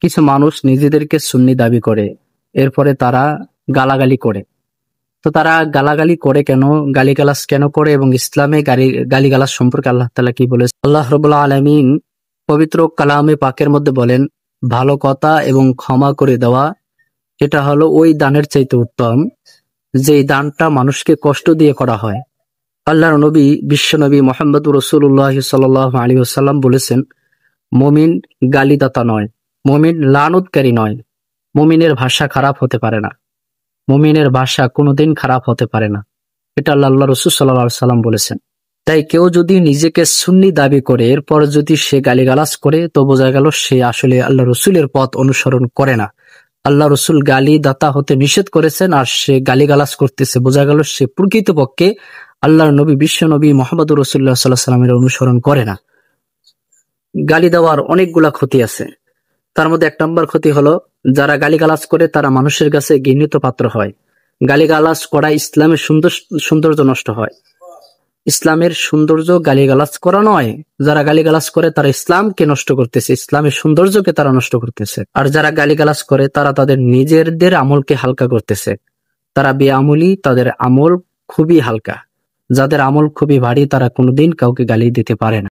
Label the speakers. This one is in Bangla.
Speaker 1: কিছু মানুষ নিজেদেরকে সুন্নি দাবি করে, এরপরে তারা গালাগালি করে। তো তারা গালাগালি করে কেন, গালিগালাজ কেন করে, এবং ইসলামে গালিগালাজ সম্পর্কে আল্লাহ তাআলা কি বলেছে? আল্লাহ রাব্বুল আলামিন পবিত্র কালামে পাকের মধ্যে বলেন, ভালো কথা এবং ক্ষমা করে দেওয়া এটা হলো ওই দানের চাইতে উত্তম যে দানটা মানুষকে কষ্ট দিয়ে করা হয়। আল্লাহর নবী, বিশ্বনবী মুহাম্মদুর রাসূলুল্লাহ সাল্লাল্লাহু আলাইহি ওয়াসাল্লাম বলেছেন, মুমিন গালিদাতা নয়, মুমিন লানতকারী নয়, মুমিনের ভাষা খারাপ হতে পারে না, মুমিনের ভাষা কোনোদিন খারাপ হতে পারে না। এটা আল্লাহ রাসূল সাল্লাল্লাহু আলাইহি ওয়াসাল্লাম বলেছেন। তাই কেউ যদি নিজেকে সুন্নি দাবি করে এরপর যদি সে গালিগালাজ করে, তো বোঝা গেল সে আসলে আল্লাহ রসুলের পথ অনুসরণ করে না। আল্লাহ রসুল গালি দাতা হতে নিষেধ করেছেন, আর সে গালিগালাজ করতেছে, বোঝা গেল সে প্রকৃতপক্ষে আল্লাহর নবী, বিশ্ব নবী মুহাম্মদুর রাসূলুল্লাহ সাল্লাল্লাহু আলাইহি ওয়াসাল্লামের অনুসরণ করে না। গালি দেওয়ার অনেকগুলা ক্ষতি আছে। তার মধ্যে 1 নম্বর ক্ষতি হলো, যারা গালিগালাজ করে তারা মানুষের কাছে ঘৃণিত পাত্র হয়। গালিগালাজ করা ইসলামের সৌন্দর্য নষ্ট হয়। ইসলামের সৌন্দর্য গালিগালাজ করা নয়। যারা গালিগালাজ করে তারা ইসলামকে নষ্ট করতেছে, ইসলামের সৌন্দর্যকে তারা নষ্ট করতেছে। আর যারা গালিগালাজ করে তারা তাদের নিজেদের আমলকে হালকা করতেছে। তারা বেআমলি, তাদের আমল খুবই হালকা। যাদের আমল খুবই ভারী তারা কোনোদিন কাউকে গালি দিতে পারে না।